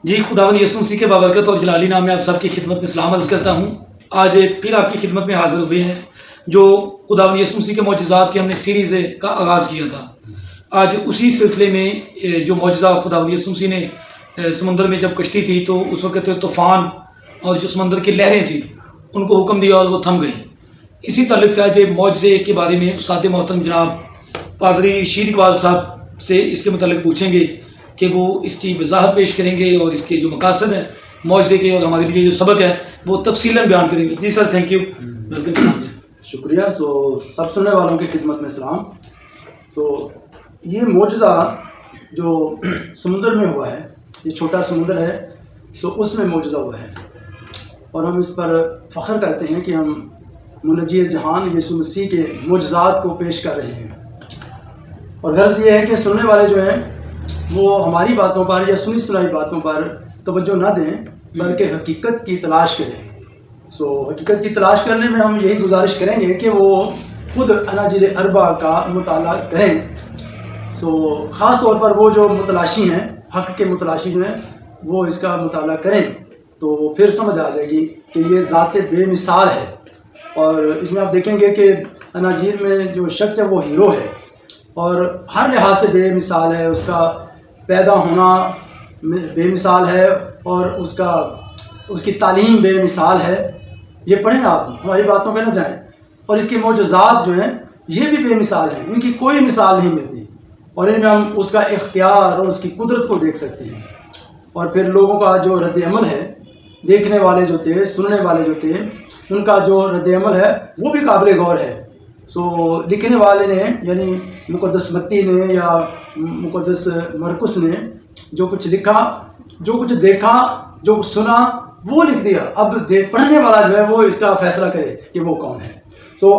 جی خداوند یسوع مسیح کے بابرکت اور جلالی نام میں آپ سب کی خدمت میں سلام عرض کرتا ہوں۔ آج پھر آپ کی خدمت میں حاضر ہوئے ہیں جو خداوند یسوع مسیح کے معجزات کے ہم نے سیریز کا آغاز کیا تھا۔ آج اسی سلسلے میں جو معجزہ خداوند یسوع مسیح نے سمندر میں جب کشتی تھی تو اس وقت طوفان اور جو سمندر کی لہریں تھیں ان کو حکم دیا اور وہ تھم گئیں۔ اسی تعلق سے آج معجزے کے بارے میں استاد محترم جناب پادری رشید اقبال صاحب سے اس کے متعلق پوچھیں گے کہ وہ اس کی وضاحت پیش کریں گے اور اس کے جو مقاصد ہیں معجزے کے اور ہمارے لیے جو سبق ہے وہ تفصیلاً بیان کریں گے۔ جی سر، تھینک یو، شکریہ۔ سب سننے والوں کی خدمت میں سلام۔ یہ معجزہ جو سمندر میں ہوا ہے، یہ چھوٹا سمندر ہے، اس میں معجزہ ہوا ہے اور ہم اس پر فخر کرتے ہیں کہ ہم منجی جہان یسوع مسیح کے معجزات کو پیش کر رہے ہیں۔ اور غرض یہ ہے کہ سننے والے جو ہیں وہ ہماری باتوں پر یا سنی سنائی باتوں پر توجہ نہ دیں بلکہ حقیقت کی تلاش کریں۔ حقیقت کی تلاش کرنے میں ہم یہی گزارش کریں گے کہ وہ خود اناجیل اربع کا مطالعہ کریں۔ خاص طور پر وہ جو متلاشی ہیں، حق کے متلاشی جو ہیں، وہ اس کا مطالعہ کریں تو پھر سمجھ آ جائے گی کہ یہ ذات بے مثال ہے۔ اور اس میں آپ دیکھیں گے کہ اناجیل میں جو شخص ہے وہ ہیرو ہے اور ہر لحاظ سے بے مثال ہے۔ اس کا پیدا ہونا بے مثال ہے اور اس کی تعلیم بے مثال ہے۔ یہ پڑھیں آپ، ہماری باتوں پہ نہ جائیں۔ اور اس کے معجزات جو ہیں یہ بھی بے مثال ہیں، ان کی کوئی مثال نہیں ملتی اور ان میں ہم اس کا اختیار اور اس کی قدرت کو دیکھ سکتے ہیں۔ اور پھر لوگوں کا جو رد عمل ہے، دیکھنے والے جو تھے، سننے والے جو تھے، ان کا جو رد عمل ہے وہ بھی قابل غور ہے۔ لکھنے والے نے یعنی مقدس متی نے یا مقدس مرکس نے جو کچھ لکھا، جو کچھ دیکھا، جو کچھ سنا، وہ لکھ دیا۔ اب پڑھنے والا جو ہے وہ اس کا فیصلہ کرے کہ وہ کون ہے۔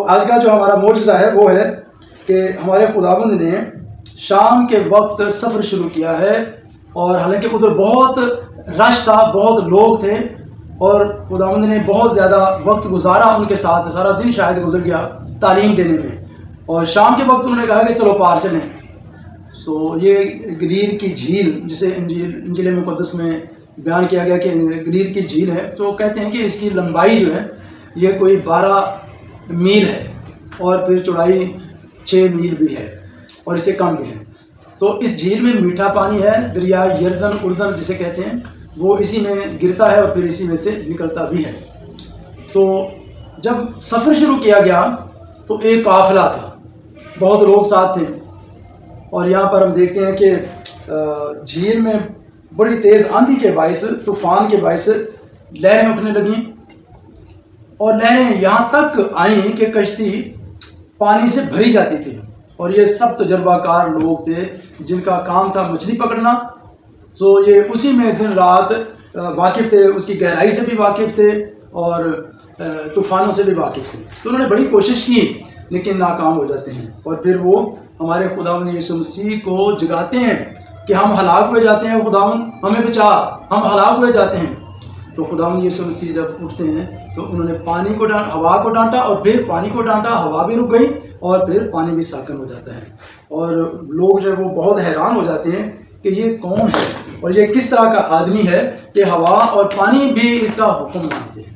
آج کا جو ہمارا معجزہ ہے وہ ہے کہ ہمارے خداوند نے شام کے وقت سفر شروع کیا ہے اور حالانکہ ادھر بہت رش تھا، بہت لوگ تھے اور خداوند نے بہت زیادہ وقت گزارا ان کے ساتھ، سارا دن شاید گزر گیا تعلیم دینے میں۔ اور شام کے وقت انہوں نے کہا کہ چلو پار چلیں۔ یہ گلیل کی جھیل جسے انجیل مقدس میں بیان کیا گیا کہ گلیل کی جھیل ہے، تو کہتے ہیں کہ اس کی لمبائی جو ہے یہ کوئی 12 میل ہے اور پھر چوڑائی 6 میل بھی ہے اور اس سے کم بھی ہے۔ اس جھیل میں میٹھا پانی ہے، دریا یردن اردن جسے کہتے ہیں، وہ اسی میں گرتا ہے اور پھر اسی میں سے نکلتا بھی ہے۔ جب سفر شروع کیا گیا تو ایک قافلہ تھا، بہت لوگ ساتھ تھے اور یہاں پر ہم دیکھتے ہیں کہ جھیل میں بڑی تیز آندھی کے باعث، طوفان کے باعث لہریں اٹھنے لگیں اور لہریں یہاں تک آئیں کہ کشتی پانی سے بھری جاتی تھی۔ اور یہ سب تجربہ کار لوگ تھے جن کا کام تھا مچھلی پکڑنا، یہ اسی میں دن رات واقف تھے، اس کی گہرائی سے بھی واقف تھے اور طوفانوں سے بھی واقف تھے۔ انہوں نے بڑی کوشش کی لیکن ناکام ہو جاتے ہیں اور پھر وہ ہمارے خداوند یسوع مسیح کو جگاتے ہیں کہ ہم ہلاک ہوئے جاتے ہیں، خداوند ہمیں بچا، ہم ہلاک ہوئے جاتے ہیں۔ تو خداوند یسوع مسیح جب اٹھتے ہیں تو انہوں نے ہوا کو ڈانٹا اور پھر پانی کو ڈانٹا، ہوا بھی رک گئی اور پھر پانی بھی ساکن ہو جاتا ہے۔ اور لوگ جو ہے وہ بہت حیران ہو جاتے ہیں کہ یہ کون ہے اور یہ کس طرح کا آدمی ہے کہ ہوا اور پانی بھی اس کا حکم مانتے ہیں۔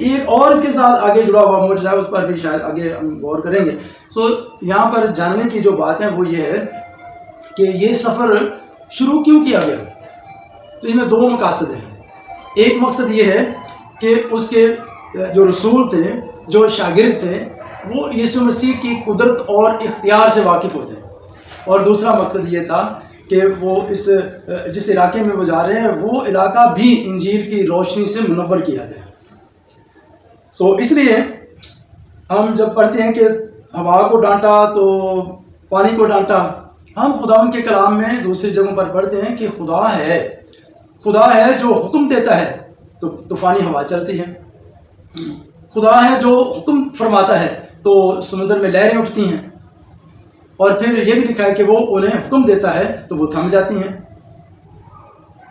ایک اور اس کے ساتھ آگے جڑا ہوا معجزہ ہے، اس پر بھی شاید آگے ہم غور کریں گے۔ یہاں پر جاننے کی جو بات ہے وہ یہ ہے کہ یہ سفر شروع کیوں کیا گیا۔ اس میں 2 مقاصد ہیں۔ ایک مقصد یہ ہے کہ اس کے جو رسول تھے، جو شاگرد تھے، وہ یسوع مسیح کی قدرت اور اختیار سے واقف ہو جائیں، اور دوسرا مقصد یہ تھا کہ وہ جس علاقے میں وہ جا رہے ہیں وہ علاقہ بھی انجیل کی روشنی سے منور کیا جائے۔ اس لیے ہم جب پڑھتے ہیں کہ ہوا کو ڈانٹا تو پانی کو ڈانٹا، ہم خداوند کے کلام میں دوسری جگہوں پر پڑھتے ہیں کہ خدا ہے جو حکم دیتا ہے تو طوفانی ہوا چلتی ہے، خدا ہے جو حکم فرماتا ہے تو سمندر میں لہریں اٹھتی ہیں، اور پھر یہ بھی لکھا ہے کہ وہ انہیں حکم دیتا ہے تو وہ تھم جاتی ہیں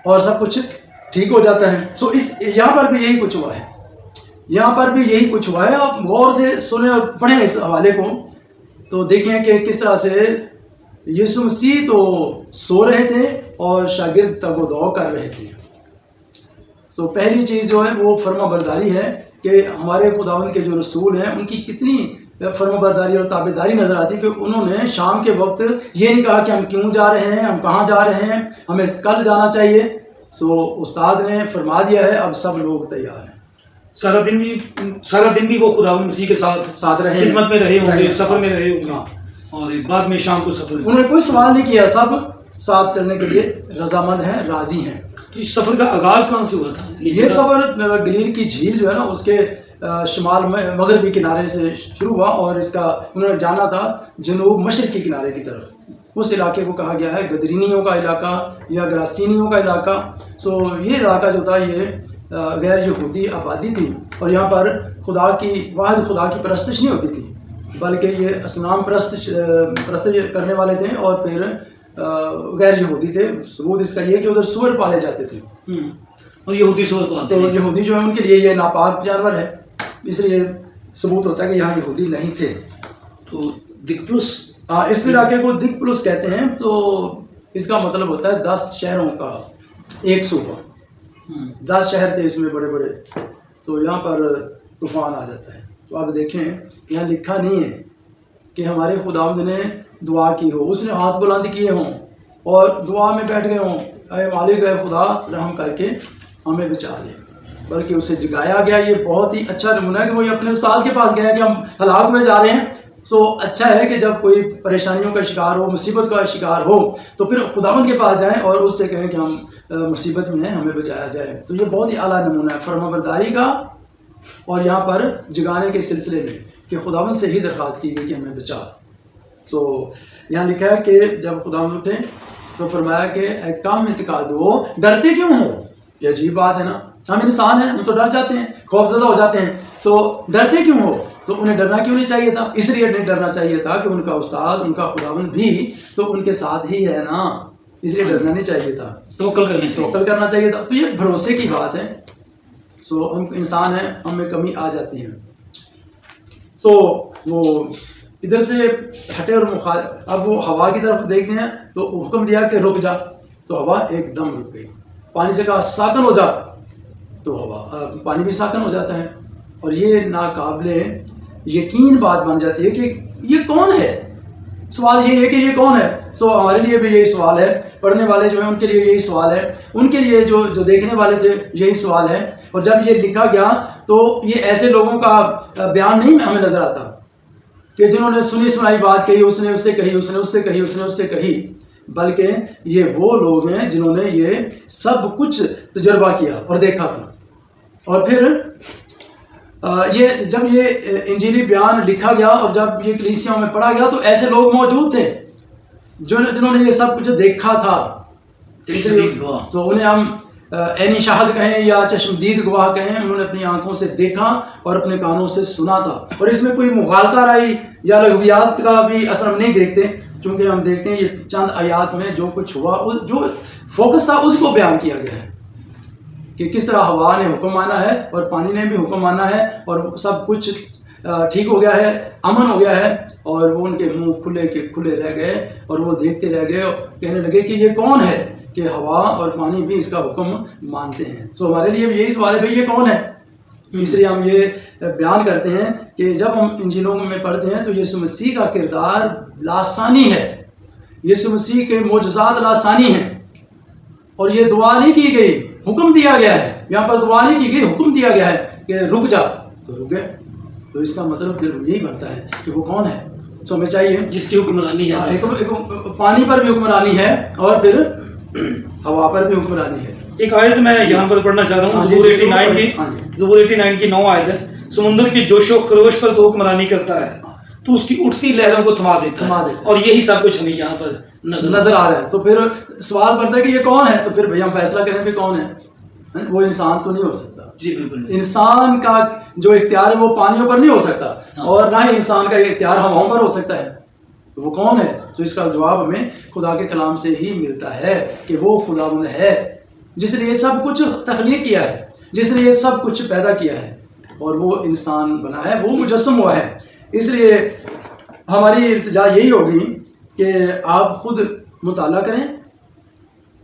اور سب کچھ ٹھیک ہو جاتا ہے۔ یہاں پر بھی یہی کچھ ہوا ہے، یہاں پر بھی یہی کچھ ہوا ہے۔ آپ غور سے سنیں اور پڑھیں اس حوالے کو تو دیکھیں کہ کس طرح سے یسوع مسیح تو سو رہے تھے اور شاگرد تگ و دو کر رہے تھے. تو پہلی چیز جو ہے وہ فرما برداری ہے کہ ہمارے خداوند کے جو رسول ہیں ان کی کتنی فرما برداری اور تابع داری نظر آتی ہے کہ انہوں نے شام کے وقت یہ نہیں کہا کہ ہم کیوں جا رہے ہیں, ہم کہاں جا رہے ہیں, ہمیں کل جانا چاہیے. سو استاد نے فرما دیا ہے, اب سب لوگ تیار ہیں. سارا دن بھی وہ خداوند مسیح کے ساتھ رہے, خدمت میں رہے ہوں گے, سفر میں رہے ہوں گے, اور بعد میں شام کو سفر. انہوں نے کوئی سوال نہیں کیا, سب ساتھ چلنے کے لیے رضامند ہیں, راضی ہیں. تو اس سفر کا آغاز کہاں سے ہوا تھا؟ یہ سفر گلیل کی جھیل جو ہے نا اس کے شمال مغربی کنارے سے شروع ہوا, اور اس کا انہوں نے جانا تھا جنوب مشرقی کنارے کی طرف. اس علاقے کو کہا گیا ہے گدرینیوں کا علاقہ یا گراسینیوں کا علاقہ. سو یہ علاقہ جو تھا یہ غیر یہودی آبادی تھی, اور یہاں پر واحد خدا کی پرستش نہیں ہوتی تھی, بلکہ یہ اصنام پرست کرنے والے تھے, اور پھر غیر یہودی تھے. ثبوت اس کا یہ کہ ادھر سور پالے جاتے تھے, اور یہودی سور پالتے تو یہودی جو ہے ان کے لیے یہ ناپاک جانور ہے, اس لیے ثبوت ہوتا ہے کہ یہاں یہودی نہیں تھے. تو دکپلس, اس علاقے کو دکپلس کہتے ہیں. تو اس کا مطلب ہوتا ہے 10 شہروں کا ایک صوبہ. 10 شہر تھے اس میں بڑے بڑے, تو یہاں پر طوفان آ جاتا ہے. تو آپ دیکھیں یہاں لکھا نہیں ہے کہ ہمارے خداوند نے دعا کی ہو, اس نے ہاتھ بلند کیے ہوں اور دعا میں بیٹھ گئے ہوں, اے مالک اے خدا رحم کر کے ہمیں بچا دے, بلکہ اسے جگایا گیا. یہ بہت ہی اچھا نمونہ ہے کہ وہ اپنے استاد کے پاس گیا کہ ہم ہلاک میں جا رہے ہیں. سو اچھا ہے کہ جب کوئی پریشانیوں کا شکار ہو, مصیبت کا شکار ہو, تو پھر خداوند کے پاس جائیں اور اس سے کہیں کہ ہم مصیبت میں ہیں, ہمیں بچایا جائے. تو یہ بہت ہی اعلیٰ نمونہ ہے فرما برداری کا, اور یہاں پر جگانے کے سلسلے میں کہ خداوند سے ہی درخواست کی گئی کہ ہمیں بچا. تو یہاں لکھا ہے کہ جب خداوند اٹھے تو فرمایا کہ اے کام انتقال دو, ڈرتے کیوں ہو؟ یہ عجیب بات ہے نا, ہم انسان ہیں, ہم تو ڈر جاتے ہیں, خوف زدہ ہو جاتے ہیں. سو ڈرتے کیوں ہو؟ تو انہیں ڈرنا کیوں نہیں چاہیے تھا؟ اس لیے نہیں ڈرنا چاہیے تھا کہ ان کا استاد, ان کا خداوند بھی تو ان کے ساتھ ہی ہے نا, اس لیے ڈرنا نہیں چاہیے تھا, توکل کرنا چاہیے تھا. تو یہ بھروسے کی بات ہے. سو ہم انسان ہیں, ہم میں کمی آ جاتی ہے. سو وہ ادھر سے ہٹے اور اب وہ ہوا کی طرف دیکھتے ہیں تو حکم دیا کہ رک جا, تو ہوا ایک دم رک گئی. پانی سے کہا ساکن ہو جا, تو ہوا پانی بھی ساکن ہو جاتا ہے. اور یہ ناقابل یقین بات بن جاتی ہے کہ یہ کون ہے. سوال یہ ہے کہ یہ کون ہے. سو ہمارے لیے بھی یہی سوال ہے, پڑھنے والے جو ہیں ان کے لیے یہی سوال ہے, ان کے لیے جو دیکھنے والے تھے یہی سوال ہے. اور جب یہ لکھا گیا تو یہ ایسے لوگوں کا بیان نہیں ہمیں نظر آتا کہ جنہوں نے سنی سنائی بات کہی, اس نے اس سے کہی, اس نے اس سے کہی, اس نے اس سے کہی, بلکہ یہ وہ لوگ ہیں جنہوں نے یہ سب کچھ تجربہ کیا اور دیکھا تھا. اور پھر جب یہ انجیلی بیان لکھا گیا اور جب یہ کلیسیوں میں پڑھا گیا تو ایسے لوگ موجود تھے جنہوں نے یہ سب کچھ دیکھا تھا. تو انہیں ہم عینی شاہد کہیں یا چشمدید گواہ کہیں, انہوں نے اپنی آنکھوں سے دیکھا اور اپنے کانوں سے سنا تھا. اور اس میں کوئی مغالطہ رائی یا لغویات کا بھی اثر ہم نہیں دیکھتے, چونکہ ہم دیکھتے ہیں یہ چند آیات میں جو کچھ ہوا, جو فوکس تھا اس کو بیان کیا گیا ہے کہ کس طرح ہوا نے حکم مانا ہے اور پانی نے بھی حکم مانا ہے, اور سب کچھ ٹھیک ہو گیا ہے, امن ہو گیا ہے. اور وہ ان کے منہ کھلے کے کھلے رہ گئے اور وہ دیکھتے رہ گئے اور کہنے لگے کہ یہ کون ہے کہ ہوا اور پانی بھی اس کا حکم مانتے ہیں. سو ہمارے لیے بھی یہی سوال ہے بھائی یہ کون ہے. اس لیے ہم یہ بیان کرتے ہیں کہ جب ہم انجیلوں میں پڑھتے ہیں تو یسوع مسیح کا کردار لاسانی ہے, یسوع مسیح کے معجزات لاسانی ہیں. اور یہ دعا نہیں کی گئی, حکم دیا گیا ہے. یہاں پر دعا نہیں کی گئی, حکم دیا گیا ہے کہ رک جا, تو رک گئے. تو اس کا مطلب پھر یہی بنتا ہے کہ وہ کون ہے. سو ہمیں چاہیے جس کی حکمرانی ہے, پانی پر بھی حکمرانی ہے اور پھر ہوا پر بھی حکمرانی ہے. ایک آیت میں یہاں پر پڑھنا چاہتا ہوں, زبور 89 کی 9 آیت ہے. سمندر کی جوش و خروش پر تو حکمرانی کرتا ہے, تو اس کی اٹھتی لہروں کو تھما دیتا ہے, اور یہی سب کچھ ہمیں یہاں پر نظر آ رہا ہے. تو پھر سوال بنتا ہے کہ یہ کون ہے. تو پھر بھئی ہم فیصلہ کریں کہ کون ہے. وہ انسان تو نہیں ہو سکتا. جی بالکل. انسان کا جو اختیار ہے وہ پانیوں پر نہیں ہو سکتا, اور نہ ہی انسان کا اختیار ہواؤں پر ہو سکتا ہے. وہ کون ہے؟ تو اس کا جواب ہمیں خدا کے کلام سے ہی ملتا ہے کہ وہ خداوند ہے جس نے یہ سب کچھ تخلیق کیا ہے, جس نے یہ سب کچھ پیدا کیا ہے, اور وہ انسان بنا ہے, وہ مجسم ہوا ہے. اس لیے ہماری التجا یہی ہوگی کہ آپ خود مطالعہ کریں,